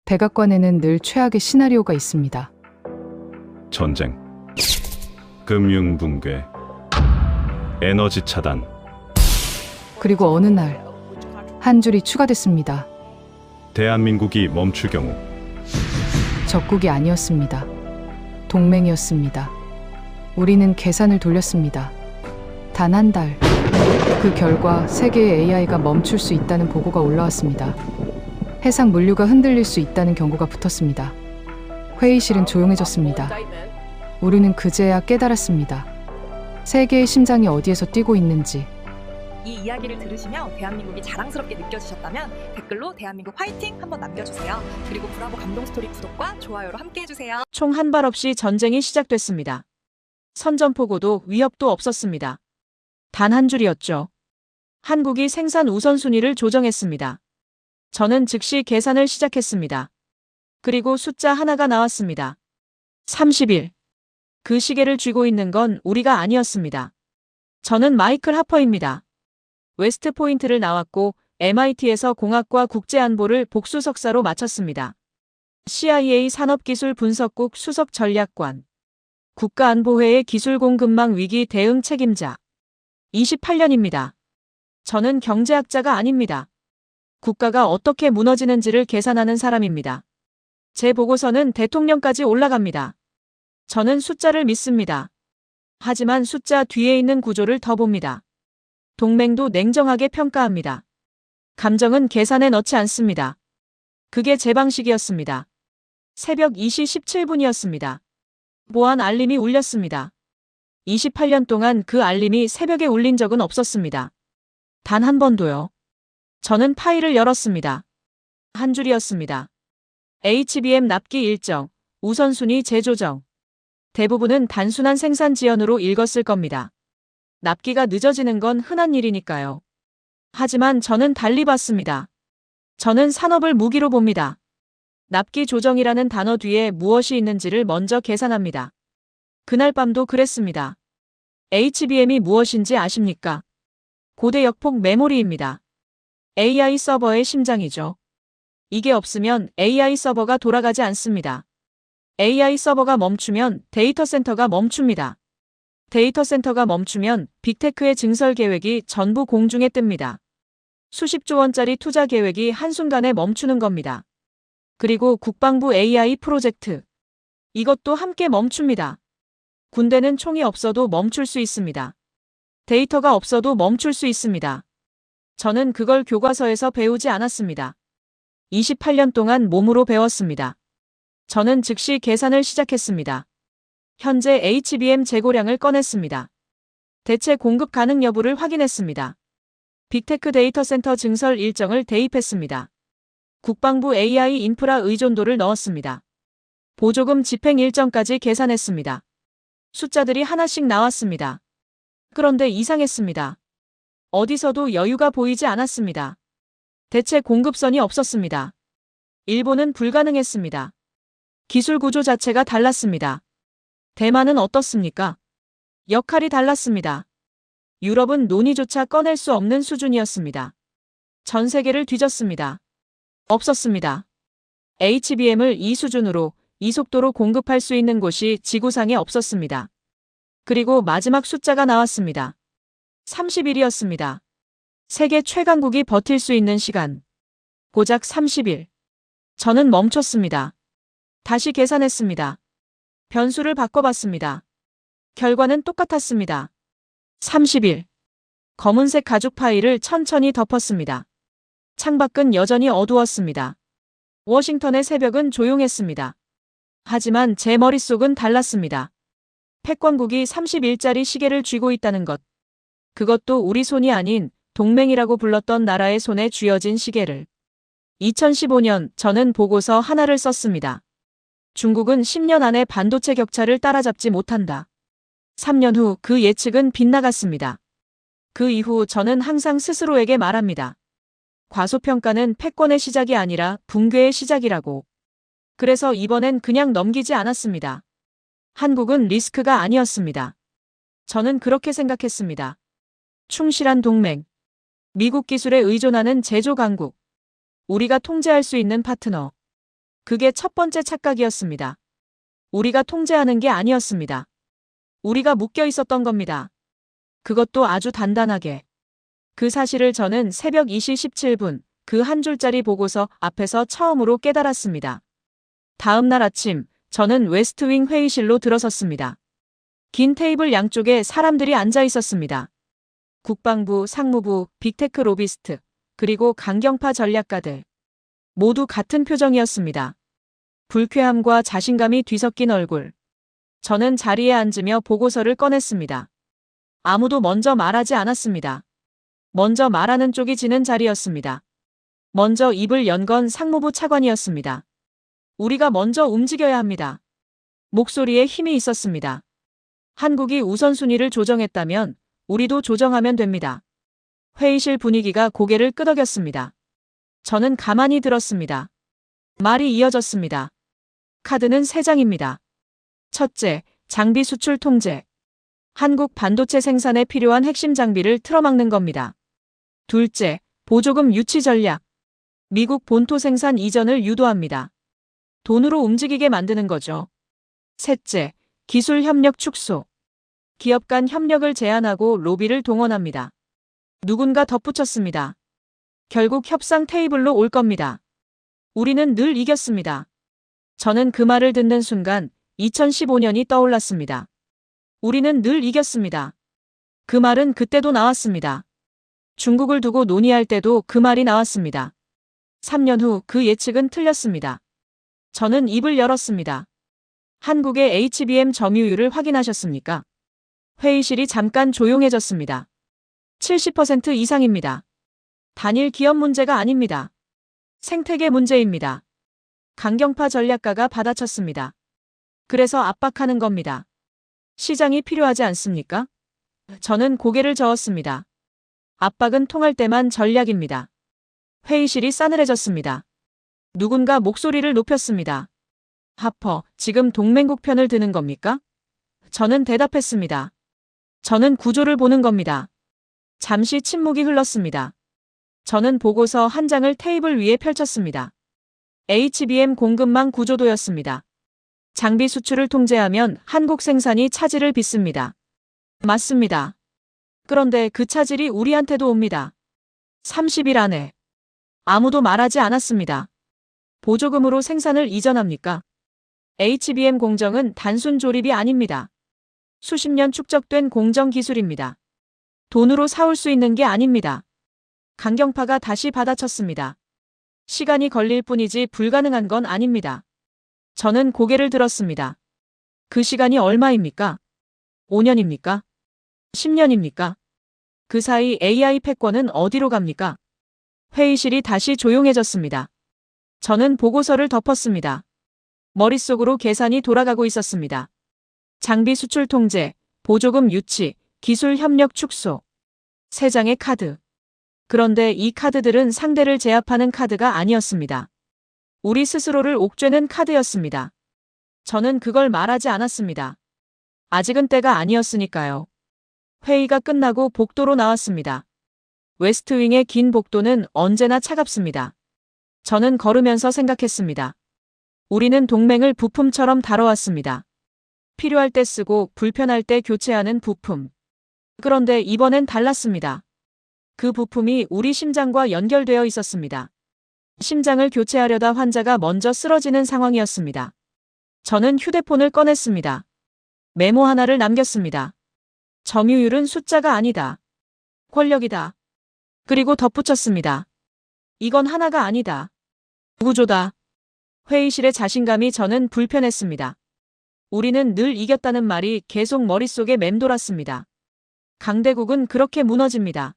백악관에는 늘 최악의 시나리오가 있습니다. 전쟁, 금융 붕괴, 에너지 차단. 그리고 어느 날 한 줄이 추가됐습니다. 대한민국이 멈출 경우 적국이 아니었습니다. 동맹이었습니다. 우리는 계산을 돌렸습니다. 단 한 달. 그 결과 세계의 AI가 멈출 수 있다는 보고가 올라왔습니다. 해상 물류가 흔들릴 수 있다는 경고가 붙었습니다. 회의실은 조용해졌습니다. 우리는 그제야 깨달았습니다. 세계의 심장이 어디에서 뛰고 있는지. 이 이야기를 들으시며 대한민국이 자랑스럽게 느껴지셨다면 댓글로 대한민국 화이팅 한번 남겨주세요. 그리고 브라보 감동스토리 구독과 좋아요로 함께 해주세요. 총 한 발 없이 전쟁이 시작됐습니다. 선전포고도 위협도 없었습니다. 단 한 줄이었죠. 한국이 생산 우선순위를 조정했습니다. 저는 즉시 계산을 시작했습니다. 그리고 숫자 하나가 나왔습니다. 30일. 그 시계를 쥐고 있는 건 우리가 아니었습니다. 저는 마이클 하퍼입니다. 웨스트포인트를 나왔고 MIT에서 공학과 국제안보를 복수 석사로 마쳤습니다. CIA 산업기술분석국 수석전략관, 국가안보회의 기술공급망 위기 대응 책임자. 28년입니다. 저는 경제학자가 아닙니다. 국가가 어떻게 무너지는지를 계산하는 사람입니다. 제 보고서는 대통령까지 올라갑니다. 저는 숫자를 믿습니다. 하지만 숫자 뒤에 있는 구조를 더 봅니다. 동맹도 냉정하게 평가합니다. 감정은 계산에 넣지 않습니다. 그게 제 방식이었습니다. 새벽 2시 17분이었습니다. 보안 알림이 울렸습니다. 28년 동안 그 알림이 새벽에 울린 적은 없었습니다. 단 한 번도요. 저는 파일을 열었습니다. 한 줄이었습니다. HBM 납기 일정, 우선순위 재조정. 대부분은 단순한 생산 지연으로 읽었을 겁니다. 납기가 늦어지는 건 흔한 일이니까요. 하지만 저는 달리 봤습니다. 저는 산업을 무기로 봅니다. 납기 조정이라는 단어 뒤에 무엇이 있는지를 먼저 계산합니다. 그날 밤도 그랬습니다. HBM이 무엇인지 아십니까? 고대 역폭 메모리입니다. AI 서버의 심장이죠. 이게 없으면 AI 서버가 돌아가지 않습니다. AI 서버가 멈추면 데이터 센터가 멈춥니다. 데이터 센터가 멈추면 빅테크의 증설 계획이 전부 공중에 뜹니다. 수십조 원짜리 투자 계획이 한순간에 멈추는 겁니다. 그리고 국방부 AI 프로젝트. 이것도 함께 멈춥니다. 군대는 총이 없어도 멈출 수 있습니다. 데이터가 없어도 멈출 수 있습니다. 저는 그걸 교과서에서 배우지 않았습니다. 28년 동안 몸으로 배웠습니다. 저는 즉시 계산을 시작했습니다. 현재 HBM 재고량을 꺼냈습니다. 대체 공급 가능 여부를 확인했습니다. 빅테크 데이터 센터 증설 일정을 대입했습니다. 국방부 AI 인프라 의존도를 넣었습니다. 보조금 집행 일정까지 계산했습니다. 숫자들이 하나씩 나왔습니다. 그런데 이상했습니다. 어디서도 여유가 보이지 않았습니다. 대체 공급선이 없었습니다. 일본은 불가능했습니다. 기술 구조 자체가 달랐습니다. 대만은 어떻습니까? 역할이 달랐습니다. 유럽은 논의조차 꺼낼 수 없는 수준이었습니다. 전 세계를 뒤졌습니다. 없었습니다. HBM을 이 수준으로, 이 속도로 공급할 수 있는 곳이 지구상에 없었습니다. 그리고 마지막 숫자가 나왔습니다. 30일이었습니다. 세계 최강국이 버틸 수 있는 시간. 고작 30일. 저는 멈췄습니다. 다시 계산했습니다. 변수를 바꿔봤습니다. 결과는 똑같았습니다. 30일. 검은색 가죽 파일을 천천히 덮었습니다. 창밖은 여전히 어두웠습니다. 워싱턴의 새벽은 조용했습니다. 하지만 제 머릿속은 달랐습니다. 패권국이 30일짜리 시계를 쥐고 있다는 것. 그것도 우리 손이 아닌 동맹이라고 불렀던 나라의 손에 쥐어진 시계를. 2015년 저는 보고서 하나를 썼습니다. 중국은 10년 안에 반도체 격차를 따라잡지 못한다. 3년 후 그 예측은 빗나갔습니다. 그 이후 저는 항상 스스로에게 말합니다. 과소평가는 패권의 시작이 아니라 붕괴의 시작이라고. 그래서 이번엔 그냥 넘기지 않았습니다. 한국은 리스크가 아니었습니다. 저는 그렇게 생각했습니다. 충실한 동맹. 미국 기술에 의존하는 제조 강국. 우리가 통제할 수 있는 파트너. 그게 첫 번째 착각이었습니다. 우리가 통제하는 게 아니었습니다. 우리가 묶여 있었던 겁니다. 그것도 아주 단단하게. 그 사실을 저는 새벽 2시 17분 그 한 줄짜리 보고서 앞에서 처음으로 깨달았습니다. 다음 날 아침 저는 웨스트윙 회의실로 들어섰습니다. 긴 테이블 양쪽에 사람들이 앉아 있었습니다. 국방부, 상무부, 빅테크 로비스트, 그리고 강경파 전략가들. 모두 같은 표정이었습니다. 불쾌함과 자신감이 뒤섞인 얼굴. 저는 자리에 앉으며 보고서를 꺼냈습니다. 아무도 먼저 말하지 않았습니다. 먼저 말하는 쪽이 지는 자리였습니다. 먼저 입을 연 건 상무부 차관이었습니다. 우리가 먼저 움직여야 합니다. 목소리에 힘이 있었습니다. 한국이 우선순위를 조정했다면 우리도 조정하면 됩니다. 회의실 분위기가 고개를 끄덕였습니다. 저는 가만히 들었습니다. 말이 이어졌습니다. 카드는 3장입니다. 첫째, 장비 수출 통제. 한국 반도체 생산에 필요한 핵심 장비를 틀어막는 겁니다. 둘째, 보조금 유치 전략. 미국 본토 생산 이전을 유도합니다. 돈으로 움직이게 만드는 거죠. 셋째, 기술 협력 축소. 기업 간 협력을 제한하고 로비를 동원합니다. 누군가 덧붙였습니다. 결국 협상 테이블로 올 겁니다. 우리는 늘 이겼습니다. 저는 그 말을 듣는 순간 2015년이 떠올랐습니다. 우리는 늘 이겼습니다. 그 말은 그때도 나왔습니다. 중국을 두고 논의할 때도 그 말이 나왔습니다. 3년 후 그 예측은 틀렸습니다. 저는 입을 열었습니다. 한국의 HBM 점유율을 확인하셨습니까? 회의실이 잠깐 조용해졌습니다. 70% 이상입니다. 단일 기업 문제가 아닙니다. 생태계 문제입니다. 강경파 전략가가 받아쳤습니다. 그래서 압박하는 겁니다. 시장이 필요하지 않습니까? 저는 고개를 저었습니다. 압박은 통할 때만 전략입니다. 회의실이 싸늘해졌습니다. 누군가 목소리를 높였습니다. 하퍼, 지금 동맹국 편을 드는 겁니까? 저는 대답했습니다. 저는 구조를 보는 겁니다. 잠시 침묵이 흘렀습니다. 저는 보고서 한 장을 테이블 위에 펼쳤습니다. HBM 공급망 구조도였습니다. 장비 수출을 통제하면 한국 생산이 차질을 빚습니다. 맞습니다. 그런데 그 차질이 우리한테도 옵니다. 30일 안에. 아무도 말하지 않았습니다. 보조금으로 생산을 이전합니까? HBM 공정은 단순 조립이 아닙니다. 수십 년 축적된 공정 기술입니다. 돈으로 사올 수 있는 게 아닙니다. 강경파가 다시 받아쳤습니다. 시간이 걸릴 뿐이지 불가능한 건 아닙니다. 저는 고개를 들었습니다. 그 시간이 얼마입니까? 5년입니까? 10년입니까? 그 사이 AI 패권은 어디로 갑니까? 회의실이 다시 조용해졌습니다. 저는 보고서를 덮었습니다. 머릿속으로 계산이 돌아가고 있었습니다. 장비 수출 통제, 보조금 유치, 기술 협력 축소. 3장의 카드. 그런데 이 카드들은 상대를 제압하는 카드가 아니었습니다. 우리 스스로를 옥죄는 카드였습니다. 저는 그걸 말하지 않았습니다. 아직은 때가 아니었으니까요. 회의가 끝나고 복도로 나왔습니다. 웨스트윙의 긴 복도는 언제나 차갑습니다. 저는 걸으면서 생각했습니다. 우리는 동맹을 부품처럼 다뤄왔습니다. 필요할 때 쓰고 불편할 때 교체하는 부품. 그런데 이번엔 달랐습니다. 그 부품이 우리 심장과 연결되어 있었습니다. 심장을 교체하려다 환자가 먼저 쓰러지는 상황이었습니다. 저는 휴대폰을 꺼냈습니다. 메모 하나를 남겼습니다. 점유율은 숫자가 아니다. 권력이다. 그리고 덧붙였습니다. 이건 하나가 아니다. 구조다. 회의실의 자신감이 저는 불편했습니다. 우리는 늘 이겼다는 말이 계속 머릿속에 맴돌았습니다. 강대국은 그렇게 무너집니다.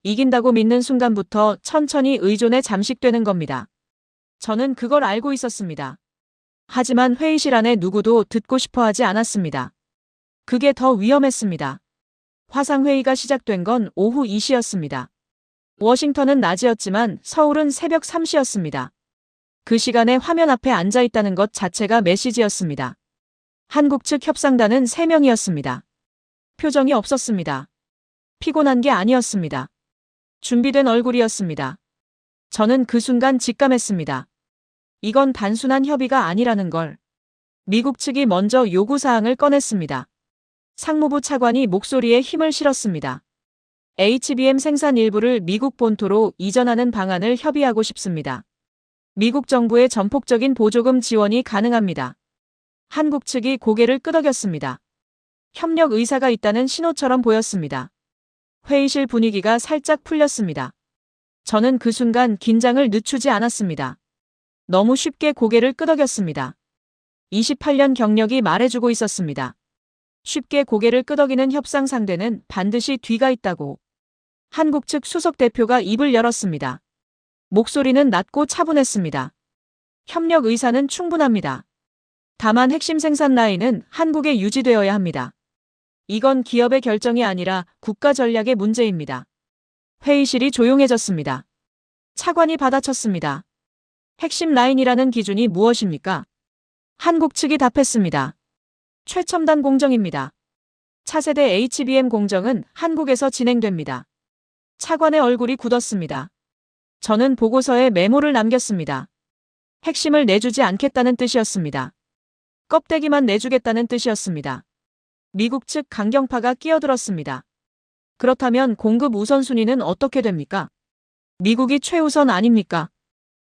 이긴다고 믿는 순간부터 천천히 의존에 잠식되는 겁니다. 저는 그걸 알고 있었습니다. 하지만 회의실 안에 누구도 듣고 싶어 하지 않았습니다. 그게 더 위험했습니다. 화상회의가 시작된 건 오후 2시였습니다. 워싱턴은 낮이었지만 서울은 새벽 3시였습니다. 그 시간에 화면 앞에 앉아 있다는 것 자체가 메시지였습니다. 한국 측 협상단은 3명이었습니다. 표정이 없었습니다. 피곤한 게 아니었습니다. 준비된 얼굴이었습니다. 저는 그 순간 직감했습니다. 이건 단순한 협의가 아니라는 걸. 미국 측이 먼저 요구사항을 꺼냈습니다. 상무부 차관이 목소리에 힘을 실었습니다. HBM 생산 일부를 미국 본토로 이전하는 방안을 협의하고 싶습니다. 미국 정부의 전폭적인 보조금 지원이 가능합니다. 한국 측이 고개를 끄덕였습니다. 협력 의사가 있다는 신호처럼 보였습니다. 회의실 분위기가 살짝 풀렸습니다. 저는 그 순간 긴장을 늦추지 않았습니다. 너무 쉽게 고개를 끄덕였습니다. 28년 경력이 말해주고 있었습니다. 쉽게 고개를 끄덕이는 협상 상대는 반드시 뒤가 있다고. 한국 측 수석 대표가 입을 열었습니다. 목소리는 낮고 차분했습니다. 협력 의사는 충분합니다. 다만 핵심 생산 라인은 한국에 유지되어야 합니다. 이건 기업의 결정이 아니라 국가 전략의 문제입니다. 회의실이 조용해졌습니다. 차관이 받아쳤습니다. 핵심 라인이라는 기준이 무엇입니까? 한국 측이 답했습니다. 최첨단 공정입니다. 차세대 HBM 공정은 한국에서 진행됩니다. 차관의 얼굴이 굳었습니다. 저는 보고서에 메모를 남겼습니다. 핵심을 내주지 않겠다는 뜻이었습니다. 껍데기만 내주겠다는 뜻이었습니다. 미국 측 강경파가 끼어들었습니다. 그렇다면 공급 우선순위는 어떻게 됩니까? 미국이 최우선 아닙니까?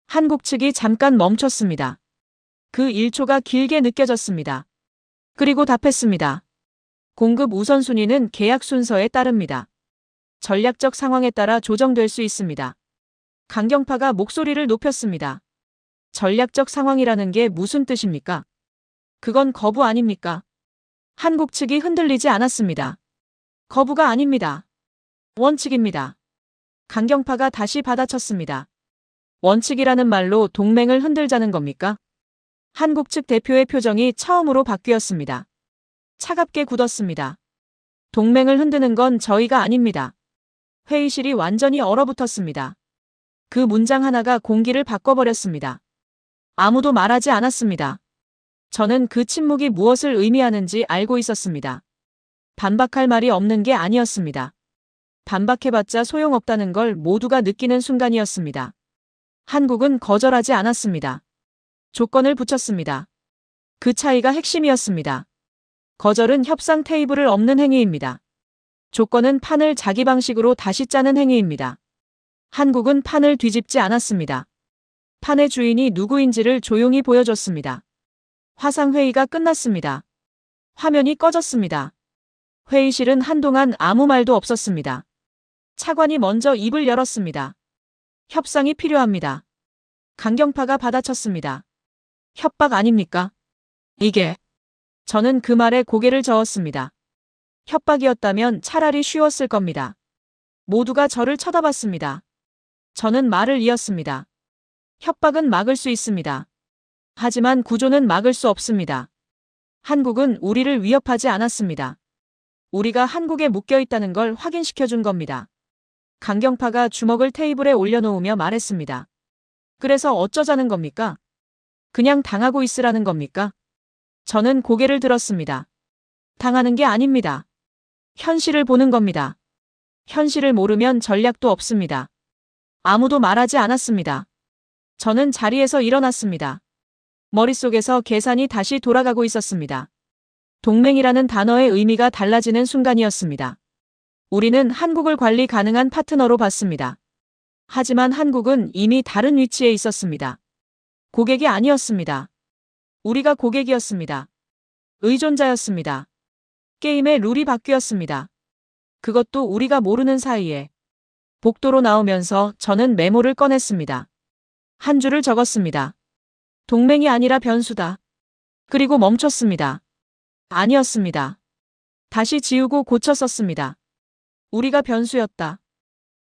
한국 측이 잠깐 멈췄습니다. 그 1초가 길게 느껴졌습니다. 그리고 답했습니다. 공급 우선순위는 계약 순서에 따릅니다. 전략적 상황에 따라 조정될 수 있습니다. 강경파가 목소리를 높였습니다. 전략적 상황이라는 게 무슨 뜻입니까? 그건 거부 아닙니까? 한국 측이 흔들리지 않았습니다. 거부가 아닙니다. 원칙입니다. 강경파가 다시 받아쳤습니다. 원칙이라는 말로 동맹을 흔들자는 겁니까? 한국 측 대표의 표정이 처음으로 바뀌었습니다. 차갑게 굳었습니다. 동맹을 흔드는 건 저희가 아닙니다. 회의실이 완전히 얼어붙었습니다. 그 문장 하나가 공기를 바꿔버렸습니다. 아무도 말하지 않았습니다. 저는 그 침묵이 무엇을 의미하는지 알고 있었습니다. 반박할 말이 없는 게 아니었습니다. 반박해봤자 소용없다는 걸 모두가 느끼는 순간이었습니다. 한국은 거절하지 않았습니다. 조건을 붙였습니다. 그 차이가 핵심이었습니다. 거절은 협상 테이블을 엎는 행위입니다. 조건은 판을 자기 방식으로 다시 짜는 행위입니다. 한국은 판을 뒤집지 않았습니다. 판의 주인이 누구인지를 조용히 보여줬습니다. 화상회의가 끝났습니다. 화면이 꺼졌습니다. 회의실은 한동안 아무 말도 없었습니다. 차관이 먼저 입을 열었습니다. 협상이 필요합니다. 강경파가 받아쳤습니다. 협박 아닙니까? 이게. 저는 그 말에 고개를 저었습니다. 협박이었다면 차라리 쉬웠을 겁니다. 모두가 저를 쳐다봤습니다. 저는 말을 이었습니다. 협박은 막을 수 있습니다. 하지만 구조는 막을 수 없습니다. 한국은 우리를 위협하지 않았습니다. 우리가 한국에 묶여 있다는 걸 확인시켜준 겁니다. 강경파가 주먹을 테이블에 올려놓으며 말했습니다. 그래서 어쩌자는 겁니까? 그냥 당하고 있으라는 겁니까? 저는 고개를 들었습니다. 당하는 게 아닙니다. 현실을 보는 겁니다. 현실을 모르면 전략도 없습니다. 아무도 말하지 않았습니다. 저는 자리에서 일어났습니다. 머릿속에서 계산이 다시 돌아가고 있었습니다. 동맹이라는 단어의 의미가 달라지는 순간이었습니다. 우리는 한국을 관리 가능한 파트너로 봤습니다. 하지만 한국은 이미 다른 위치에 있었습니다. 고객이 아니었습니다. 우리가 고객이었습니다. 의존자였습니다. 게임의 룰이 바뀌었습니다. 그것도 우리가 모르는 사이에. 복도로 나오면서 저는 메모를 꺼냈습니다. 한 줄을 적었습니다. 동맹이 아니라 변수다. 그리고 멈췄습니다. 아니었습니다. 다시 지우고 고쳐 썼습니다. 우리가 변수였다.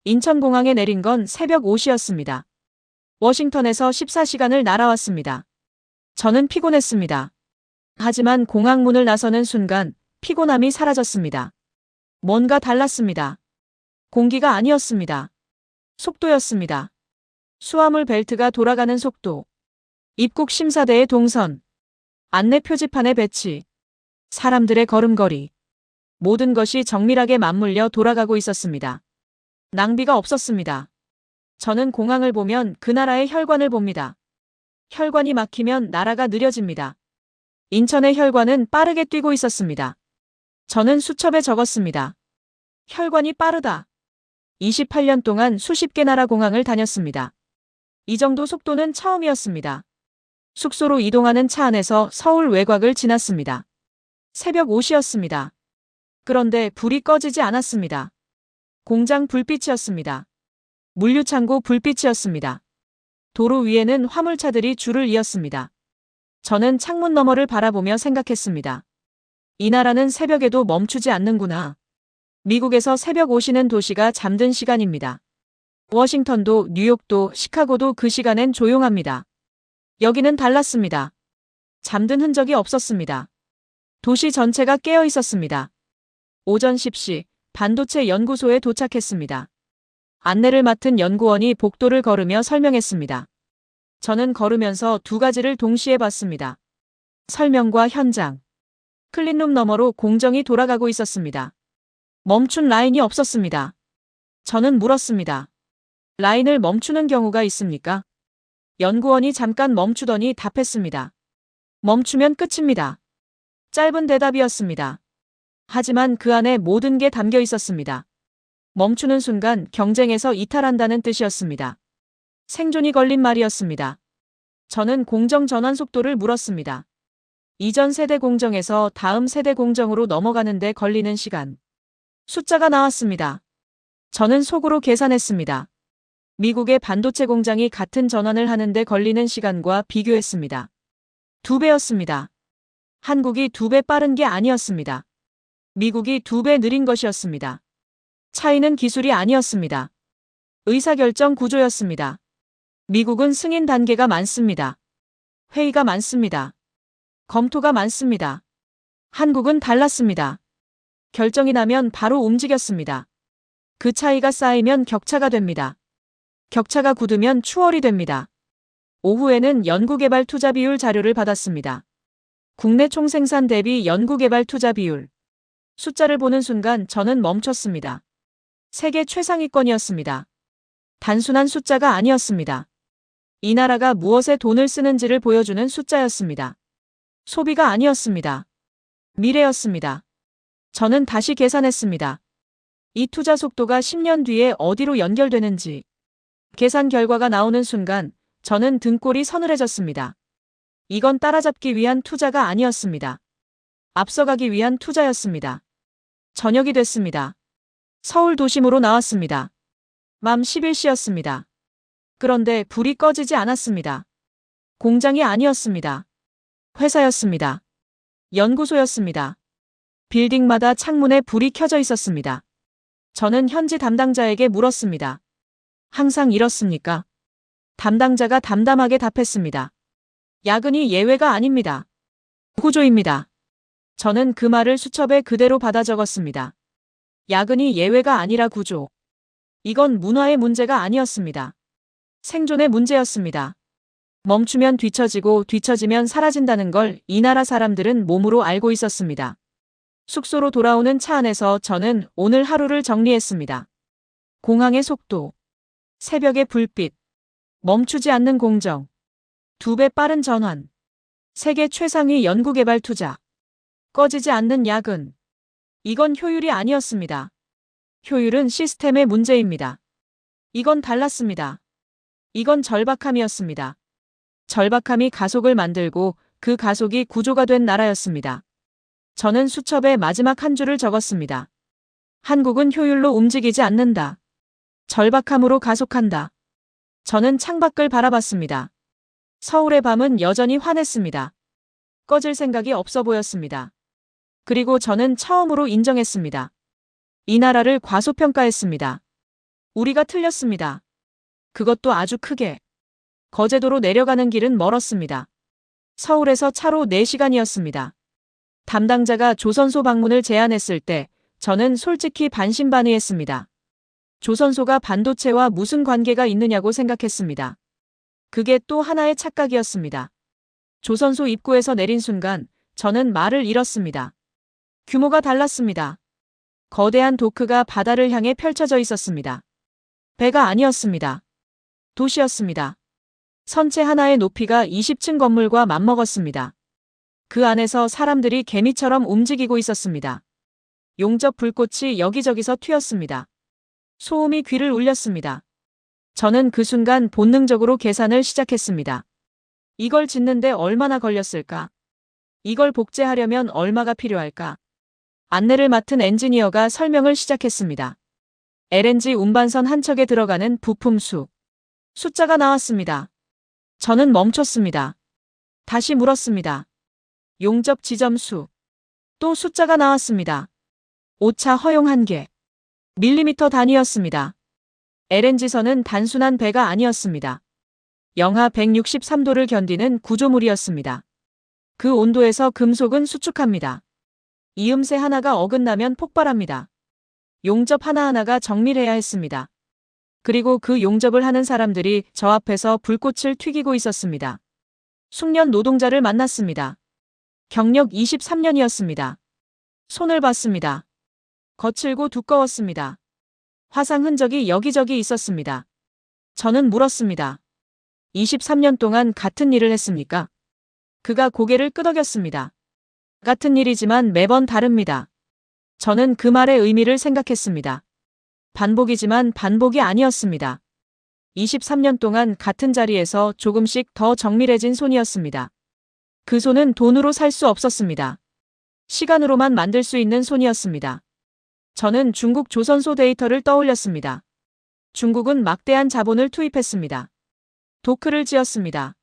인천공항에 내린 건 새벽 5시였습니다. 워싱턴에서 14시간을 날아왔습니다. 저는 피곤했습니다. 하지만 공항 문을 나서는 순간 피곤함이 사라졌습니다. 뭔가 달랐습니다. 공기가 아니었습니다. 속도였습니다. 수화물 벨트가 돌아가는 속도. 입국 심사대의 동선. 안내 표지판의 배치. 사람들의 걸음걸이. 모든 것이 정밀하게 맞물려 돌아가고 있었습니다. 낭비가 없었습니다. 저는 공항을 보면 그 나라의 혈관을 봅니다. 혈관이 막히면 나라가 느려집니다. 인천의 혈관은 빠르게 뛰고 있었습니다. 저는 수첩에 적었습니다. 혈관이 빠르다. 28년 동안 수십 개 나라 공항을 다녔습니다. 이 정도 속도는 처음이었습니다. 숙소로 이동하는 차 안에서 서울 외곽을 지났습니다. 새벽 5시였습니다. 그런데 불이 꺼지지 않았습니다. 공장 불빛이었습니다. 물류창고 불빛이었습니다. 도로 위에는 화물차들이 줄을 이었습니다. 저는 창문 너머를 바라보며 생각했습니다. 이 나라는 새벽에도 멈추지 않는구나. 미국에서 새벽 오시는 도시가 잠든 시간입니다. 워싱턴도 뉴욕도 시카고도 그 시간엔 조용합니다. 여기는 달랐습니다. 잠든 흔적이 없었습니다. 도시 전체가 깨어 있었습니다. 오전 10시 반도체 연구소에 도착했습니다. 안내를 맡은 연구원이 복도를 걸으며 설명했습니다. 저는 걸으면서 두 가지를 동시에 봤습니다. 설명과 현장. 클린룸 너머로 공정이 돌아가고 있었습니다. 멈춘 라인이 없었습니다. 저는 물었습니다. 라인을 멈추는 경우가 있습니까? 연구원이 잠깐 멈추더니 답했습니다. 멈추면 끝입니다. 짧은 대답이었습니다. 하지만 그 안에 모든 게 담겨 있었습니다. 멈추는 순간 경쟁에서 이탈한다는 뜻이었습니다. 생존이 걸린 말이었습니다. 저는 공정 전환 속도를 물었습니다. 이전 세대 공정에서 다음 세대 공정으로 넘어가는데 걸리는 시간. 숫자가 나왔습니다. 저는 속으로 계산했습니다. 미국의 반도체 공장이 같은 전환을 하는데 걸리는 시간과 비교했습니다. 2배였습니다. 한국이 2배 빠른 게 아니었습니다. 미국이 2배 느린 것이었습니다. 차이는 기술이 아니었습니다. 의사결정 구조였습니다. 미국은 승인 단계가 많습니다. 회의가 많습니다. 검토가 많습니다. 한국은 달랐습니다. 결정이 나면 바로 움직였습니다. 그 차이가 쌓이면 격차가 됩니다. 격차가 굳으면 추월이 됩니다. 오후에는 연구개발 투자 비율 자료를 받았습니다. 국내 총생산 대비 연구개발 투자 비율. 숫자를 보는 순간 저는 멈췄습니다. 세계 최상위권이었습니다. 단순한 숫자가 아니었습니다. 이 나라가 무엇에 돈을 쓰는지를 보여주는 숫자였습니다. 소비가 아니었습니다. 미래였습니다. 저는 다시 계산했습니다. 이 투자 속도가 10년 뒤에 어디로 연결되는지. 계산 결과가 나오는 순간 저는 등골이 서늘해졌습니다. 이건 따라잡기 위한 투자가 아니었습니다. 앞서가기 위한 투자였습니다. 저녁이 됐습니다. 서울 도심으로 나왔습니다. 밤 11시였습니다. 그런데 불이 꺼지지 않았습니다. 공장이 아니었습니다. 회사였습니다. 연구소였습니다. 빌딩마다 창문에 불이 켜져 있었습니다. 저는 현지 담당자에게 물었습니다. 항상 이렇습니까? 담당자가 담담하게 답했습니다. 야근이 예외가 아닙니다. 구조입니다. 저는 그 말을 수첩에 그대로 받아 적었습니다. 야근이 예외가 아니라 구조. 이건 문화의 문제가 아니었습니다. 생존의 문제였습니다. 멈추면 뒤처지고 뒤처지면 사라진다는 걸 이 나라 사람들은 몸으로 알고 있었습니다. 숙소로 돌아오는 차 안에서 저는 오늘 하루를 정리했습니다. 공항의 속도, 새벽의 불빛, 멈추지 않는 공정, 2배 빠른 전환, 세계 최상위 연구개발 투자, 꺼지지 않는 야근. 이건 효율이 아니었습니다. 효율은 시스템의 문제입니다. 이건 달랐습니다. 이건 절박함이었습니다. 절박함이 가속을 만들고 그 가속이 구조가 된 나라였습니다. 저는 수첩에 마지막 한 줄을 적었습니다. 한국은 효율로 움직이지 않는다. 절박함으로 가속한다. 저는 창밖을 바라봤습니다. 서울의 밤은 여전히 환했습니다. 꺼질 생각이 없어 보였습니다. 그리고 저는 처음으로 인정했습니다. 이 나라를 과소평가했습니다. 우리가 틀렸습니다. 그것도 아주 크게. 거제도로 내려가는 길은 멀었습니다. 서울에서 차로 4시간이었습니다. 담당자가 조선소 방문을 제안했을 때 저는 솔직히 반신반의했습니다. 조선소가 반도체와 무슨 관계가 있느냐고 생각했습니다. 그게 또 하나의 착각이었습니다. 조선소 입구에서 내린 순간 저는 말을 잃었습니다. 규모가 달랐습니다. 거대한 도크가 바다를 향해 펼쳐져 있었습니다. 배가 아니었습니다. 도시였습니다. 선체 하나의 높이가 20층 건물과 맞먹었습니다. 그 안에서 사람들이 개미처럼 움직이고 있었습니다. 용접 불꽃이 여기저기서 튀었습니다. 소음이 귀를 울렸습니다. 저는 그 순간 본능적으로 계산을 시작했습니다. 이걸 짓는데 얼마나 걸렸을까? 이걸 복제하려면 얼마가 필요할까? 안내를 맡은 엔지니어가 설명을 시작했습니다. LNG 운반선 한 척에 들어가는 부품 수. 숫자가 나왔습니다. 저는 멈췄습니다. 다시 물었습니다. 용접 지점 수. 또 숫자가 나왔습니다. 오차 허용 한계. 밀리미터 단위였습니다. LNG선은 단순한 배가 아니었습니다. 영하 163도를 견디는 구조물이었습니다. 그 온도에서 금속은 수축합니다. 이음새 하나가 어긋나면 폭발합니다. 용접 하나하나가 정밀해야 했습니다. 그리고 그 용접을 하는 사람들이 저 앞에서 불꽃을 튀기고 있었습니다. 숙련 노동자를 만났습니다. 경력 23년이었습니다. 손을 봤습니다. 거칠고 두꺼웠습니다. 화상 흔적이 여기저기 있었습니다. 저는 물었습니다. 23년 동안 같은 일을 했습니까? 그가 고개를 끄덕였습니다. 같은 일이지만 매번 다릅니다. 저는 그 말의 의미를 생각했습니다. 반복이지만 반복이 아니었습니다. 23년 동안 같은 자리에서 조금씩 더 정밀해진 손이었습니다. 그 손은 돈으로 살 수 없었습니다. 시간으로만 만들 수 있는 손이었습니다. 저는 중국 조선소 데이터를 떠올렸습니다. 중국은 막대한 자본을 투입했습니다. 도크를 지었습니다.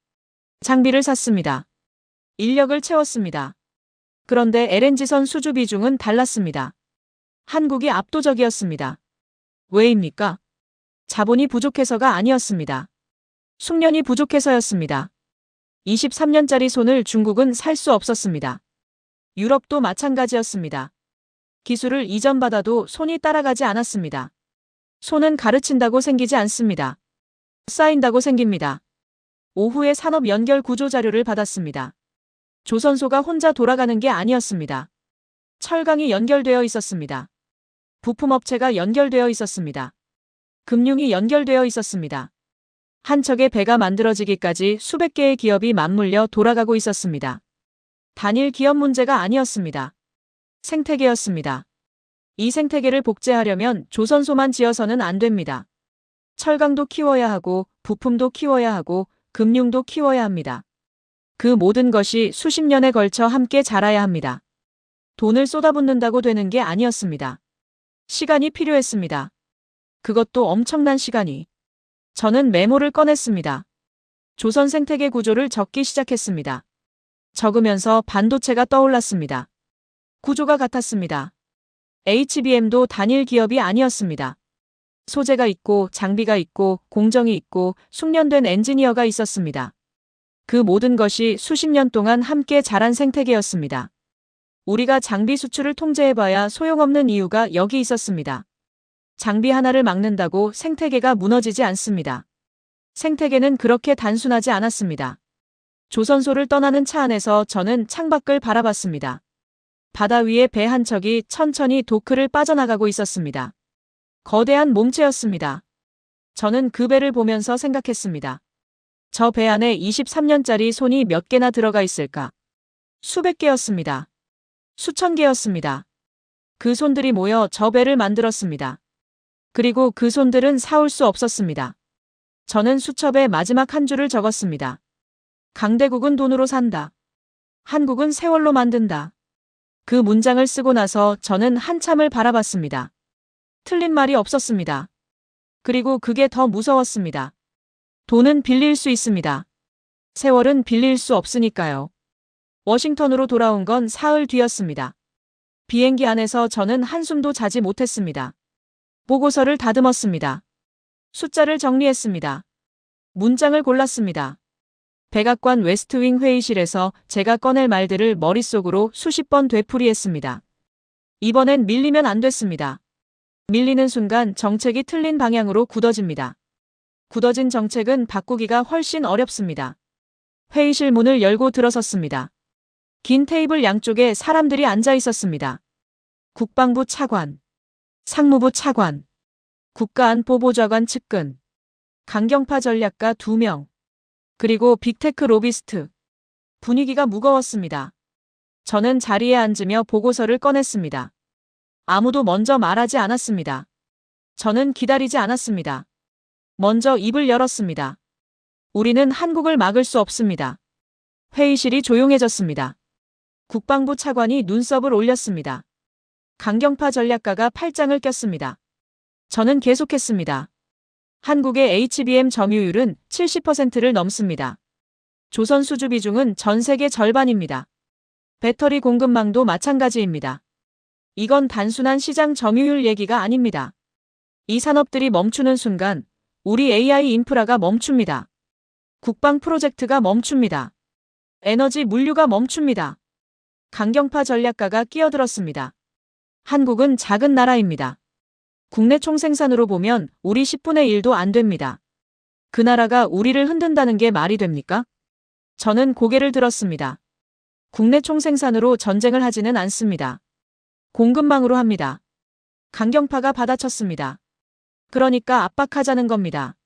장비를 샀습니다. 인력을 채웠습니다. 그런데 LNG선 수주 비중은 달랐습니다. 한국이 압도적이었습니다. 왜입니까? 자본이 부족해서가 아니었습니다. 숙련이 부족해서였습니다. 23년짜리 손을 중국은 살 수 없었습니다. 유럽도 마찬가지였습니다. 기술을 이전받아도 손이 따라가지 않았습니다. 손은 가르친다고 생기지 않습니다. 쌓인다고 생깁니다. 오후에 산업 연결 구조 자료를 받았습니다. 조선소가 혼자 돌아가는 게 아니었습니다. 철강이 연결되어 있었습니다. 부품업체가 연결되어 있었습니다. 금융이 연결되어 있었습니다. 한 척의 배가 만들어지기까지 수백 개의 기업이 맞물려 돌아가고 있었습니다. 단일 기업 문제가 아니었습니다. 생태계였습니다. 이 생태계를 복제하려면 조선소만 지어서는 안 됩니다. 철강도 키워야 하고 부품도 키워야 하고 금융도 키워야 합니다. 그 모든 것이 수십 년에 걸쳐 함께 자라야 합니다. 돈을 쏟아붓는다고 되는 게 아니었습니다. 시간이 필요했습니다. 그것도 엄청난 시간이. 저는 메모를 꺼냈습니다. 조선 생태계 구조를 적기 시작했습니다. 적으면서 반도체가 떠올랐습니다. 구조가 같았습니다. HBM도 단일 기업이 아니었습니다. 소재가 있고 장비가 있고 공정이 있고 숙련된 엔지니어가 있었습니다. 그 모든 것이 수십 년 동안 함께 자란 생태계였습니다. 우리가 장비 수출을 통제해봐야 소용없는 이유가 여기 있었습니다. 장비 하나를 막는다고 생태계가 무너지지 않습니다. 생태계는 그렇게 단순하지 않았습니다. 조선소를 떠나는 차 안에서 저는 창밖을 바라봤습니다. 바다 위에 배 한 척이 천천히 도크를 빠져나가고 있었습니다. 거대한 몸체였습니다. 저는 그 배를 보면서 생각했습니다. 저 배 안에 23년짜리 손이 몇 개나 들어가 있을까? 수백 개였습니다. 수천 개였습니다. 그 손들이 모여 저 배를 만들었습니다. 그리고 그 손들은 사올 수 없었습니다. 저는 수첩에 마지막 한 줄을 적었습니다. 강대국은 돈으로 산다. 한국은 세월로 만든다. 그 문장을 쓰고 나서 저는 한참을 바라봤습니다. 틀린 말이 없었습니다. 그리고 그게 더 무서웠습니다. 돈은 빌릴 수 있습니다. 세월은 빌릴 수 없으니까요. 워싱턴으로 돌아온 건 사흘 뒤였습니다. 비행기 안에서 저는 한숨도 자지 못했습니다. 보고서를 다듬었습니다. 숫자를 정리했습니다. 문장을 골랐습니다. 백악관 웨스트윙 회의실에서 제가 꺼낼 말들을 머릿속으로 수십 번 되풀이했습니다. 이번엔 밀리면 안 됐습니다. 밀리는 순간 정책이 틀린 방향으로 굳어집니다. 굳어진 정책은 바꾸기가 훨씬 어렵습니다. 회의실 문을 열고 들어섰습니다. 긴 테이블 양쪽에 사람들이 앉아 있었습니다. 국방부 차관, 상무부 차관, 국가안보보좌관 측근, 강경파 전략가 2명, 그리고 빅테크 로비스트. 분위기가 무거웠습니다. 저는 자리에 앉으며 보고서를 꺼냈습니다. 아무도 먼저 말하지 않았습니다. 저는 기다리지 않았습니다. 먼저 입을 열었습니다. 우리는 한국을 막을 수 없습니다. 회의실이 조용해졌습니다. 국방부 차관이 눈썹을 올렸습니다. 강경파 전략가가 팔짱을 꼈습니다. 저는 계속했습니다. 한국의 HBM 점유율은 70%를 넘습니다. 조선 수주 비중은 전 세계 절반입니다. 배터리 공급망도 마찬가지입니다. 이건 단순한 시장 점유율 얘기가 아닙니다. 이 산업들이 멈추는 순간 우리 AI 인프라가 멈춥니다. 국방 프로젝트가 멈춥니다. 에너지 물류가 멈춥니다. 강경파 전략가가 끼어들었습니다. 한국은 작은 나라입니다. 국내 총생산으로 보면 우리 10분의 1도 안 됩니다. 그 나라가 우리를 흔든다는 게 말이 됩니까? 저는 고개를 들었습니다. 국내 총생산으로 전쟁을 하지는 않습니다. 공급망으로 합니다. 강경파가 받아쳤습니다. 그러니까 압박하자는 겁니다.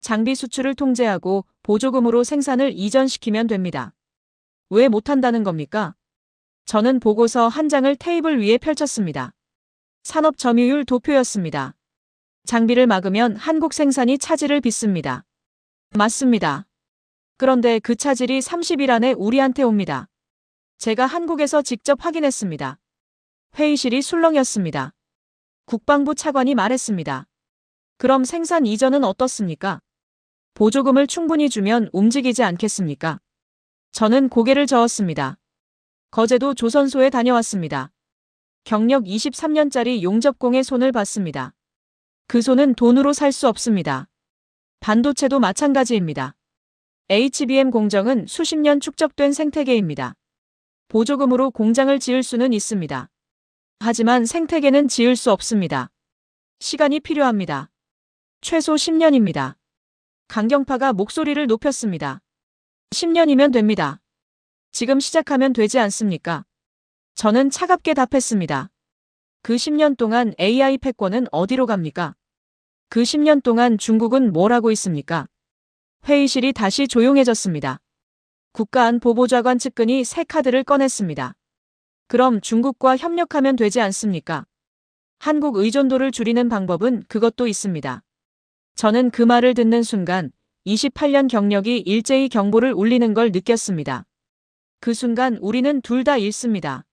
장비 수출을 통제하고 보조금으로 생산을 이전시키면 됩니다. 왜 못한다는 겁니까? 저는 보고서 한 장을 테이블 위에 펼쳤습니다. 산업 점유율 도표였습니다. 장비를 막으면 한국 생산이 차질을 빚습니다. 맞습니다. 그런데 그 차질이 30일 안에 우리한테 옵니다. 제가 한국에서 직접 확인했습니다. 회의실이 술렁였습니다. 국방부 차관이 말했습니다. 그럼 생산 이전은 어떻습니까? 보조금을 충분히 주면 움직이지 않겠습니까? 저는 고개를 저었습니다. 거제도 조선소에 다녀왔습니다. 경력 23년짜리 용접공의 손을 봤습니다. 그 손은 돈으로 살 수 없습니다. 반도체도 마찬가지입니다. HBM 공정은 수십 년 축적된 생태계입니다. 보조금으로 공장을 지을 수는 있습니다. 하지만 생태계는 지을 수 없습니다. 시간이 필요합니다. 최소 10년입니다. 강경파가 목소리를 높였습니다. 10년이면 됩니다. 지금 시작하면 되지 않습니까? 저는 차갑게 답했습니다. 그 10년 동안 AI 패권은 어디로 갑니까? 그 10년 동안 중국은 뭘 하고 있습니까? 회의실이 다시 조용해졌습니다. 국가안보보좌관 측근이 새 카드를 꺼냈습니다. 그럼 중국과 협력하면 되지 않습니까? 한국 의존도를 줄이는 방법은 그것도 있습니다. 저는 그 말을 듣는 순간 28년 경력이 일제히 경보를 울리는 걸 느꼈습니다. 그 순간 우리는 둘 다 잃습니다.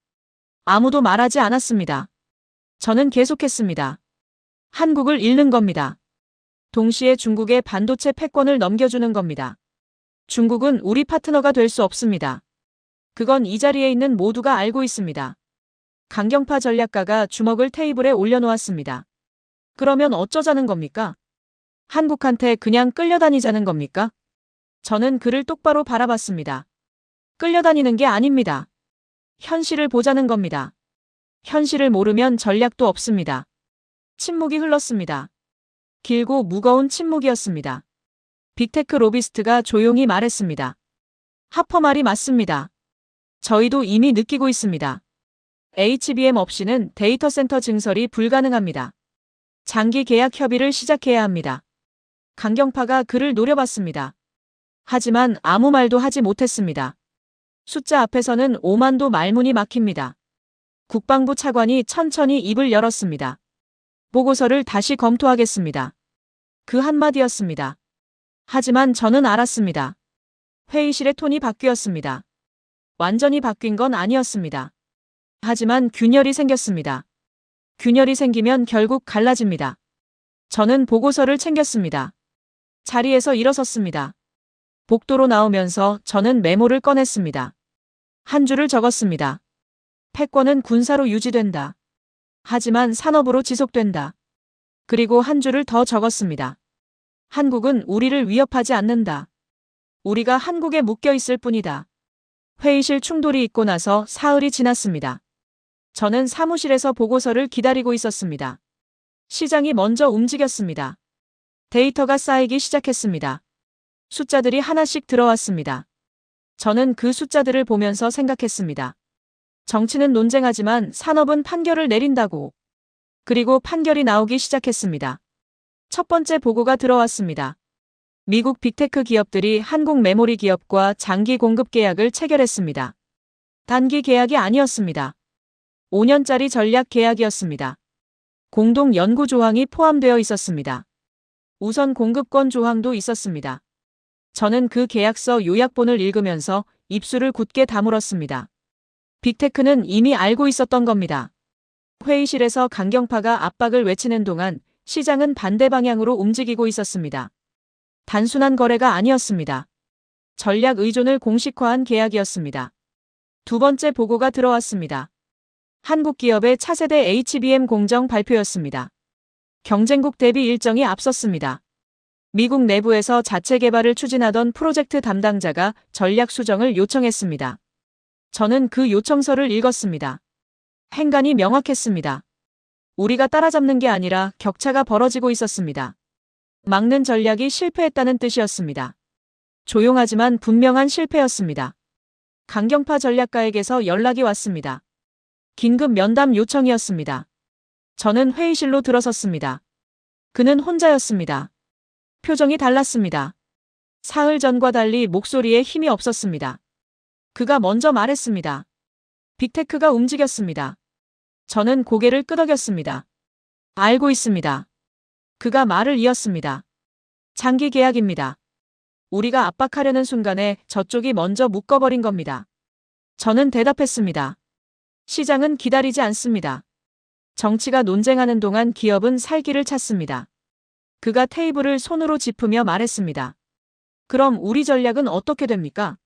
아무도 말하지 않았습니다. 저는 계속했습니다. 한국을 잃는 겁니다. 동시에 중국의 반도체 패권을 넘겨주는 겁니다. 중국은 우리 파트너가 될 수 없습니다. 그건 이 자리에 있는 모두가 알고 있습니다. 강경파 전략가가 주먹을 테이블에 올려놓았습니다. 그러면 어쩌자는 겁니까? 한국한테 그냥 끌려다니자는 겁니까? 저는 그를 똑바로 바라봤습니다. 끌려다니는 게 아닙니다. 현실을 보자는 겁니다. 현실을 모르면 전략도 없습니다. 침묵이 흘렀습니다. 길고 무거운 침묵이었습니다. 빅테크 로비스트가 조용히 말했습니다. 하퍼 말이 맞습니다. 저희도 이미 느끼고 있습니다. HBM 없이는 데이터 센터 증설이 불가능합니다. 장기 계약 협의를 시작해야 합니다. 강경파가 그를 노려봤습니다. 하지만 아무 말도 하지 못했습니다. 숫자 앞에서는 오만도 말문이 막힙니다. 국방부 차관이 천천히 입을 열었습니다. 보고서를 다시 검토하겠습니다. 그 한마디였습니다. 하지만 저는 알았습니다. 회의실의 톤이 바뀌었습니다. 완전히 바뀐 건 아니었습니다. 하지만 균열이 생겼습니다. 균열이 생기면 결국 갈라집니다. 저는 보고서를 챙겼습니다. 자리에서 일어섰습니다. 복도로 나오면서 저는 메모를 꺼냈습니다. 한 줄을 적었습니다. 패권은 군사로 유지된다. 하지만 산업으로 지속된다. 그리고 한 줄을 더 적었습니다. 한국은 우리를 위협하지 않는다. 우리가 한국에 묶여 있을 뿐이다. 회의실 충돌이 있고 나서 사흘이 지났습니다. 저는 사무실에서 보고서를 기다리고 있었습니다. 시장이 먼저 움직였습니다. 데이터가 쌓이기 시작했습니다. 숫자들이 하나씩 들어왔습니다. 저는 그 숫자들을 보면서 생각했습니다. 정치는 논쟁하지만 산업은 판결을 내린다고. 그리고 판결이 나오기 시작했습니다. 첫 번째 보고가 들어왔습니다. 미국 빅테크 기업들이 한국 메모리 기업과 장기 공급 계약을 체결했습니다. 단기 계약이 아니었습니다. 5년짜리 전략 계약이었습니다. 공동 연구 조항이 포함되어 있었습니다. 우선 공급권 조항도 있었습니다. 저는 그 계약서 요약본을 읽으면서 입술을 굳게 다물었습니다. 빅테크는 이미 알고 있었던 겁니다. 회의실에서 강경파가 압박을 외치는 동안 시장은 반대 방향으로 움직이고 있었습니다. 단순한 거래가 아니었습니다. 전략 의존을 공식화한 계약이었습니다. 두 번째 보고가 들어왔습니다. 한국 기업의 차세대 HBM 공정 발표였습니다. 경쟁국 대비 일정이 앞섰습니다. 미국 내부에서 자체 개발을 추진하던 프로젝트 담당자가 전략 수정을 요청했습니다. 저는 그 요청서를 읽었습니다. 행간이 명확했습니다. 우리가 따라잡는 게 아니라 격차가 벌어지고 있었습니다. 막는 전략이 실패했다는 뜻이었습니다. 조용하지만 분명한 실패였습니다. 강경파 전략가에게서 연락이 왔습니다. 긴급 면담 요청이었습니다. 저는 회의실로 들어섰습니다. 그는 혼자였습니다. 표정이 달랐습니다. 사흘 전과 달리 목소리에 힘이 없었습니다. 그가 먼저 말했습니다. 빅테크가 움직였습니다. 저는 고개를 끄덕였습니다. 알고 있습니다. 그가 말을 이었습니다. 장기 계약입니다. 우리가 압박하려는 순간에 저쪽이 먼저 묶어버린 겁니다. 저는 대답했습니다. 시장은 기다리지 않습니다. 정치가 논쟁하는 동안 기업은 살 길을 찾습니다. 그가 테이블을 손으로 짚으며 말했습니다. 그럼 우리 전략은 어떻게 됩니까?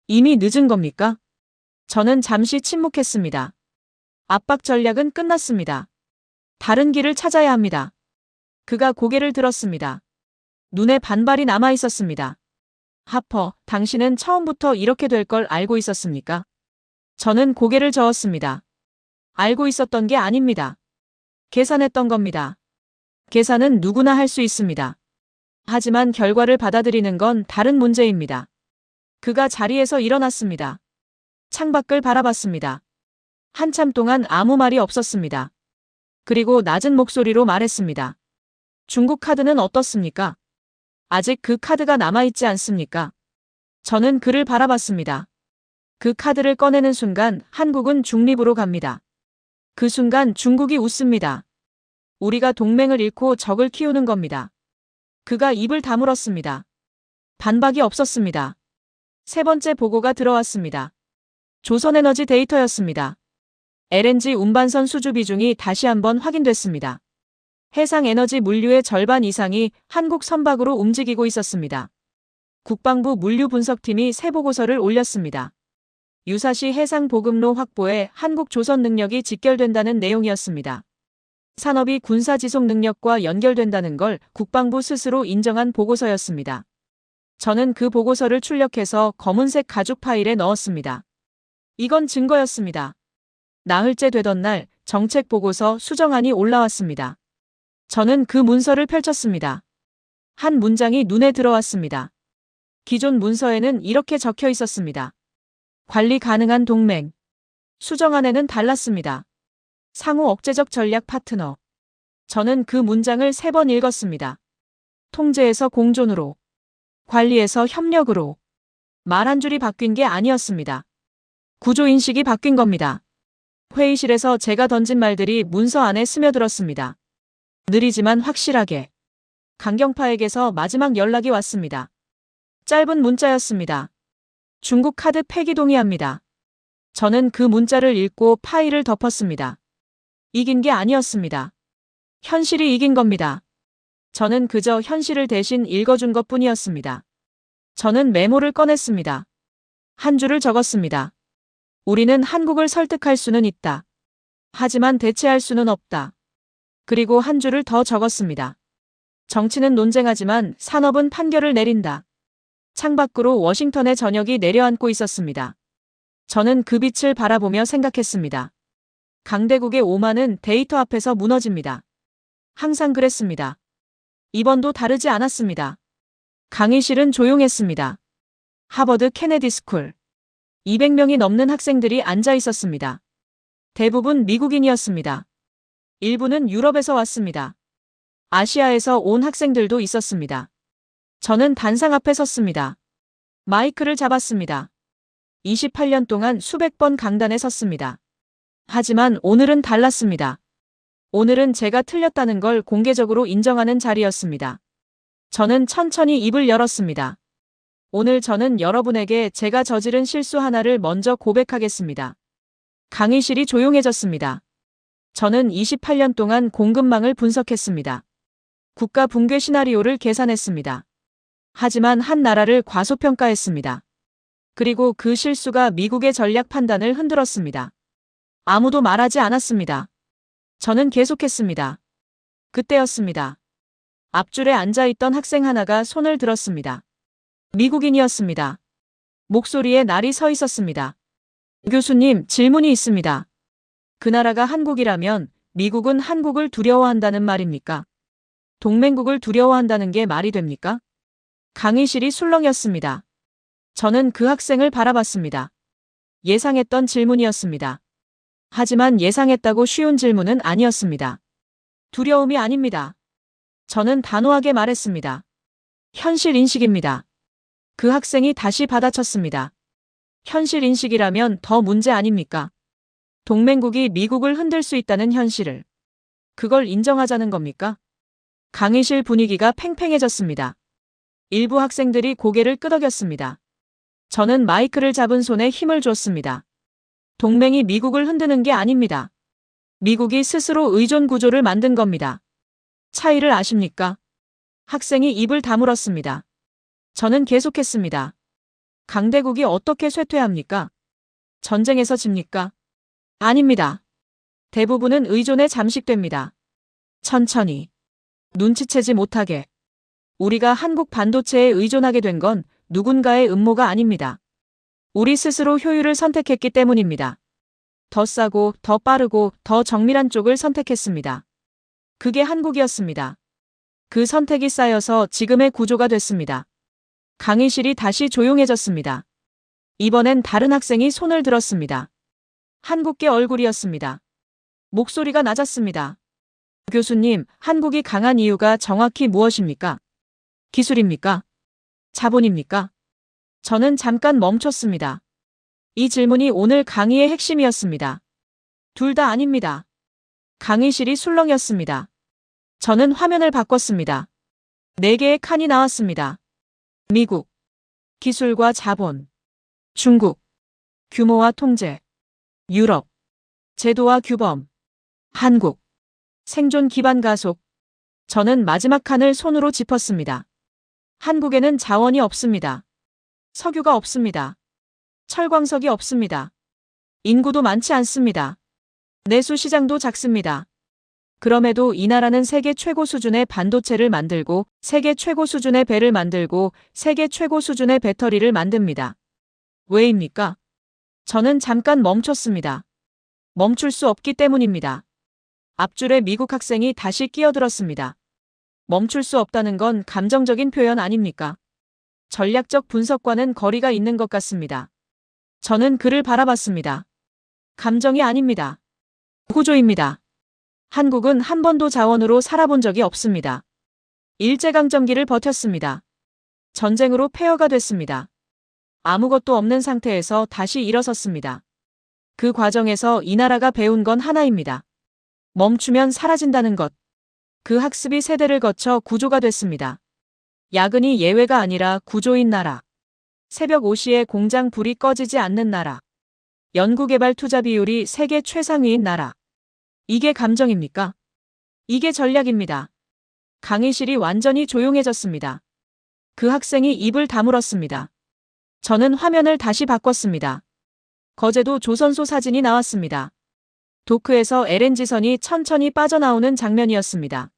이미 늦은 겁니까? 저는 잠시 침묵했습니다. 압박 전략은 끝났습니다. 다른 길을 찾아야 합니다. 그가 고개를 들었습니다. 눈에 반발이 남아 있었습니다. 하퍼, 당신은 처음부터 이렇게 될 걸 알고 있었습니까? 저는 고개를 저었습니다. 알고 있었던 게 아닙니다. 계산했던 겁니다. 계산은 누구나 할 수 있습니다. 하지만 결과를 받아들이는 건 다른 문제입니다. 그가 자리에서 일어났습니다. 창밖을 바라봤습니다. 한참 동안 아무 말이 없었습니다. 그리고 낮은 목소리로 말했습니다. 중국 카드는 어떻습니까? 아직 그 카드가 남아있지 않습니까? 저는 그를 바라봤습니다. 그 카드를 꺼내는 순간 한국은 중립으로 갑니다. 그 순간 중국이 웃습니다. 우리가 동맹을 잃고 적을 키우는 겁니다. 그가 입을 다물었습니다. 반박이 없었습니다. 세 번째 보고가 들어왔습니다. 조선에너지 데이터였습니다. LNG 운반선 수주 비중이 다시 한번 확인됐습니다. 해상에너지 물류의 절반 이상이 한국 선박으로 움직이고 있었습니다. 국방부 물류분석팀이 새 보고서를 올렸습니다. 유사시 해상 보급로 확보에 한국 조선 능력이 직결된다는 내용이었습니다. 산업이 군사 지속 능력과 연결된다는 걸 국방부 스스로 인정한 보고서였습니다. 저는 그 보고서를 출력해서 검은색 가죽 파일에 넣었습니다. 이건 증거였습니다. 나흘째 되던 날 정책 보고서 수정안이 올라왔습니다. 저는 그 문서를 펼쳤습니다. 한 문장이 눈에 들어왔습니다. 기존 문서에는 이렇게 적혀 있었습니다. 관리 가능한 동맹. 수정안에는 달랐습니다. 상호 억제적 전략 파트너. 저는 그 문장을 3번 읽었습니다. 통제에서 공존으로. 관리에서 협력으로. 말 한 줄이 바뀐 게 아니었습니다. 구조인식이 바뀐 겁니다. 회의실에서 제가 던진 말들이 문서 안에 스며들었습니다. 느리지만 확실하게. 강경파에게서 마지막 연락이 왔습니다. 짧은 문자였습니다. 중국 카드 폐기 동의합니다. 저는 그 문자를 읽고 파일을 덮었습니다. 이긴 게 아니었습니다. 현실이 이긴 겁니다. 저는 그저 현실을 대신 읽어준 것뿐이었습니다. 저는 메모를 꺼냈습니다. 한 줄을 적었습니다. 우리는 한국을 설득할 수는 있다. 하지만 대체할 수는 없다. 그리고 한 줄을 더 적었습니다. 정치는 논쟁하지만 산업은 판결을 내린다. 창밖으로 워싱턴의 저녁이 내려앉고 있었습니다. 저는 그 빛을 바라보며 생각했습니다. 강대국의 오만은 데이터 앞에서 무너집니다. 항상 그랬습니다. 이번도 다르지 않았습니다. 강의실은 조용했습니다. 하버드 케네디 스쿨. 200명이 넘는 학생들이 앉아 있었습니다. 대부분 미국인이었습니다. 일부는 유럽에서 왔습니다. 아시아에서 온 학생들도 있었습니다. 저는 단상 앞에 섰습니다. 마이크를 잡았습니다. 28년 동안 수백 번 강단에 섰습니다. 하지만 오늘은 달랐습니다. 오늘은 제가 틀렸다는 걸 공개적으로 인정하는 자리였습니다. 저는 천천히 입을 열었습니다. 오늘 저는 여러분에게 제가 저지른 실수 하나를 먼저 고백하겠습니다. 강의실이 조용해졌습니다. 저는 28년 동안 공급망을 분석했습니다. 국가 붕괴 시나리오를 계산했습니다. 하지만 한 나라를 과소평가했습니다. 그리고 그 실수가 미국의 전략 판단을 흔들었습니다. 아무도 말하지 않았습니다. 저는 계속했습니다. 그때였습니다. 앞줄에 앉아있던 학생 하나가 손을 들었습니다. 미국인이었습니다. 목소리에 날이 서 있었습니다. 교수님, 질문이 있습니다. 그 나라가 한국이라면 미국은 한국을 두려워한다는 말입니까? 동맹국을 두려워한다는 게 말이 됩니까? 강의실이 술렁였습니다. 저는 그 학생을 바라봤습니다. 예상했던 질문이었습니다. 하지만 예상했다고 쉬운 질문은 아니었습니다. 두려움이 아닙니다. 저는 단호하게 말했습니다. 현실 인식입니다. 그 학생이 다시 받아쳤습니다. 현실 인식이라면 더 문제 아닙니까? 동맹국이 미국을 흔들 수 있다는 현실을. 그걸 인정하자는 겁니까? 강의실 분위기가 팽팽해졌습니다. 일부 학생들이 고개를 끄덕였습니다. 저는 마이크를 잡은 손에 힘을 줬습니다. 동맹이 미국을 흔드는 게 아닙니다. 미국이 스스로 의존 구조를 만든 겁니다. 차이를 아십니까? 학생이 입을 다물었습니다. 저는 계속했습니다. 강대국이 어떻게 쇠퇴합니까? 전쟁에서 집니까? 아닙니다. 대부분은 의존에 잠식됩니다. 천천히. 눈치채지 못하게. 우리가 한국 반도체에 의존하게 된 건 누군가의 음모가 아닙니다. 우리 스스로 효율을 선택했기 때문입니다. 더 싸고, 더 빠르고, 더 정밀한 쪽을 선택했습니다. 그게 한국이었습니다. 그 선택이 쌓여서 지금의 구조가 됐습니다. 강의실이 다시 조용해졌습니다. 이번엔 다른 학생이 손을 들었습니다. 한국계 얼굴이었습니다. 목소리가 낮았습니다. 교수님, 한국이 강한 이유가 정확히 무엇입니까? 기술입니까? 자본입니까? 저는 잠깐 멈췄습니다. 이 질문이 오늘 강의의 핵심이었습니다. 둘 다 아닙니다. 강의실이 술렁였습니다. 저는 화면을 바꿨습니다. 4개의 칸이 나왔습니다. 미국, 기술과 자본, 중국, 규모와 통제, 유럽, 제도와 규범, 한국, 생존 기반 가속. 저는 마지막 칸을 손으로 짚었습니다. 한국에는 자원이 없습니다. 석유가 없습니다. 철광석이 없습니다. 인구도 많지 않습니다. 내수 시장도 작습니다. 그럼에도 이 나라는 세계 최고 수준의 반도체를 만들고 세계 최고 수준의 배를 만들고 세계 최고 수준의 배터리를 만듭니다. 왜입니까? 저는 잠깐 멈췄습니다. 멈출 수 없기 때문입니다. 앞줄에 미국 학생이 다시 끼어들었습니다. 멈출 수 없다는 건 감정적인 표현 아닙니까? 전략적 분석과는 거리가 있는 것 같습니다. 저는 그를 바라봤습니다. 감정이 아닙니다. 구조입니다. 한국은 한 번도 자원으로 살아본 적이 없습니다. 일제강점기를 버텼습니다. 전쟁으로 폐허가 됐습니다. 아무것도 없는 상태에서 다시 일어섰습니다. 그 과정에서 이 나라가 배운 건 하나입니다. 멈추면 사라진다는 것. 그 학습이 세대를 거쳐 구조가 됐습니다. 야근이 예외가 아니라 구조인 나라. 새벽 5시에 공장 불이 꺼지지 않는 나라. 연구개발 투자 비율이 세계 최상위인 나라. 이게 감정입니까? 이게 전략입니다. 강의실이 완전히 조용해졌습니다. 그 학생이 입을 다물었습니다. 저는 화면을 다시 바꿨습니다. 거제도 조선소 사진이 나왔습니다. 도크에서 LNG선이 천천히 빠져나오는 장면이었습니다.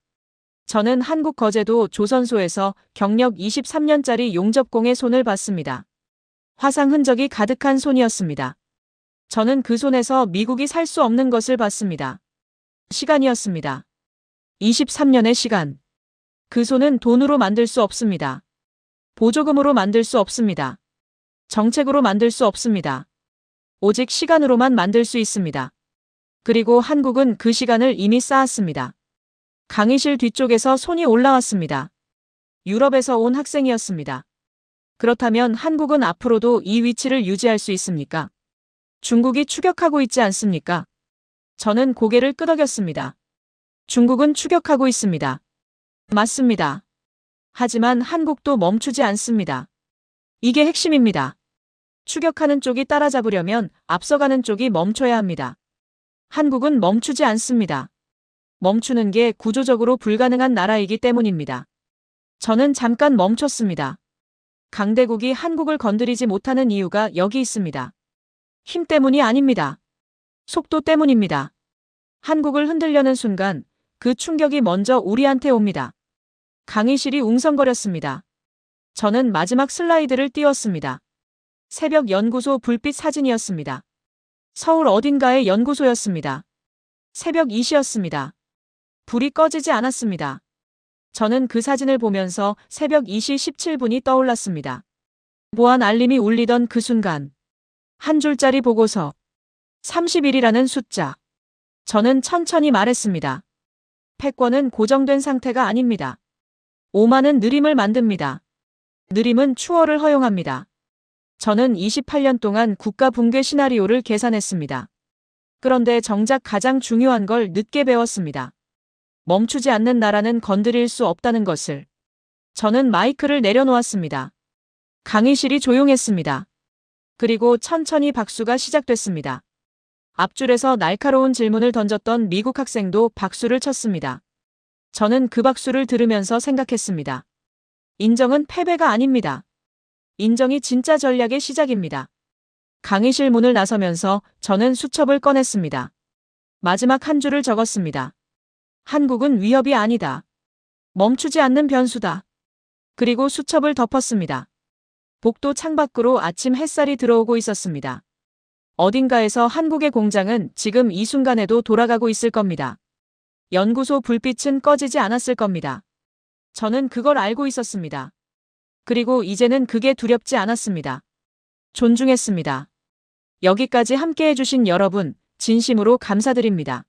저는 한국 거제도 조선소에서 경력 23년짜리 용접공의 손을 봤습니다. 화상 흔적이 가득한 손이었습니다. 저는 그 손에서 미국이 살 수 없는 것을 봤습니다. 시간이었습니다. 23년의 시간. 그 손은 돈으로 만들 수 없습니다. 보조금으로 만들 수 없습니다. 정책으로 만들 수 없습니다. 오직 시간으로만 만들 수 있습니다. 그리고 한국은 그 시간을 이미 쌓았습니다. 강의실 뒤쪽에서 손이 올라왔습니다. 유럽에서 온 학생이었습니다. 그렇다면 한국은 앞으로도 이 위치를 유지할 수 있습니까? 중국이 추격하고 있지 않습니까? 저는 고개를 끄덕였습니다. 중국은 추격하고 있습니다. 맞습니다. 하지만 한국도 멈추지 않습니다. 이게 핵심입니다. 추격하는 쪽이 따라잡으려면 앞서가는 쪽이 멈춰야 합니다. 한국은 멈추지 않습니다. 멈추는 게 구조적으로 불가능한 나라이기 때문입니다. 저는 잠깐 멈췄습니다. 강대국이 한국을 건드리지 못하는 이유가 여기 있습니다. 힘 때문이 아닙니다. 속도 때문입니다. 한국을 흔들려는 순간 그 충격이 먼저 우리한테 옵니다. 강의실이 웅성거렸습니다. 저는 마지막 슬라이드를 띄웠습니다. 새벽 연구소 불빛 사진이었습니다. 서울 어딘가의 연구소였습니다. 새벽 2시였습니다. 불이 꺼지지 않았습니다. 저는 그 사진을 보면서 새벽 2시 17분이 떠올랐습니다. 보안 알림이 울리던 그 순간. 한 줄짜리 보고서. 31이라는 숫자. 저는 천천히 말했습니다. 패권은 고정된 상태가 아닙니다. 오만은 느림을 만듭니다. 느림은 추월을 허용합니다. 저는 28년 동안 국가 붕괴 시나리오를 계산했습니다. 그런데 정작 가장 중요한 걸 늦게 배웠습니다. 멈추지 않는 나라는 건드릴 수 없다는 것을. 저는 마이크를 내려놓았습니다. 강의실이 조용했습니다. 그리고 천천히 박수가 시작됐습니다. 앞줄에서 날카로운 질문을 던졌던 미국 학생도 박수를 쳤습니다. 저는 그 박수를 들으면서 생각했습니다. 인정은 패배가 아닙니다. 인정이 진짜 전략의 시작입니다. 강의실 문을 나서면서 저는 수첩을 꺼냈습니다. 마지막 한 줄을 적었습니다. 한국은 위협이 아니다. 멈추지 않는 변수다. 그리고 수첩을 덮었습니다. 복도 창밖으로 아침 햇살이 들어오고 있었습니다. 어딘가에서 한국의 공장은 지금 이 순간에도 돌아가고 있을 겁니다. 연구소 불빛은 꺼지지 않았을 겁니다. 저는 그걸 알고 있었습니다. 그리고 이제는 그게 두렵지 않았습니다. 존중했습니다. 여기까지 함께 해주신 여러분, 진심으로 감사드립니다.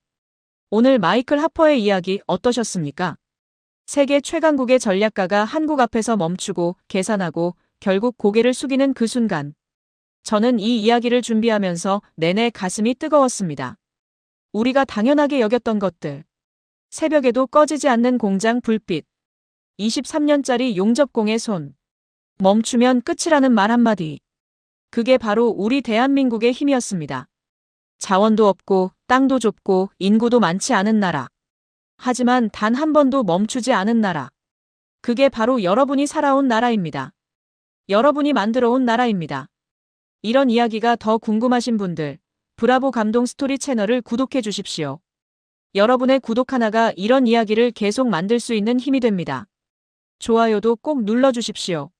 오늘 마이클 하퍼의 이야기 어떠셨습니까? 세계 최강국의 전략가가 한국 앞에서 멈추고 계산하고 결국 고개를 숙이는 그 순간. 저는 이 이야기를 준비하면서 내내 가슴이 뜨거웠습니다. 우리가 당연하게 여겼던 것들. 새벽에도 꺼지지 않는 공장 불빛. 23년짜리 용접공의 손. 멈추면 끝이라는 말 한마디. 그게 바로 우리 대한민국의 힘이었습니다. 자원도 없고 땅도 좁고 인구도 많지 않은 나라. 하지만 단 한 번도 멈추지 않은 나라. 그게 바로 여러분이 살아온 나라입니다. 여러분이 만들어온 나라입니다. 이런 이야기가 더 궁금하신 분들, 브라보 감동 스토리 채널을 구독해 주십시오. 여러분의 구독 하나가 이런 이야기를 계속 만들 수 있는 힘이 됩니다. 좋아요도 꼭 눌러주십시오.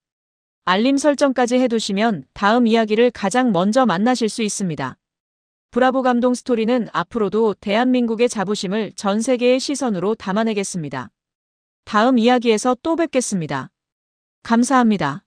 알림 설정까지 해두시면 다음 이야기를 가장 먼저 만나실 수 있습니다. 브라보 감동 스토리는 앞으로도 대한민국의 자부심을 전 세계의 시선으로 담아내겠습니다. 다음 이야기에서 또 뵙겠습니다. 감사합니다.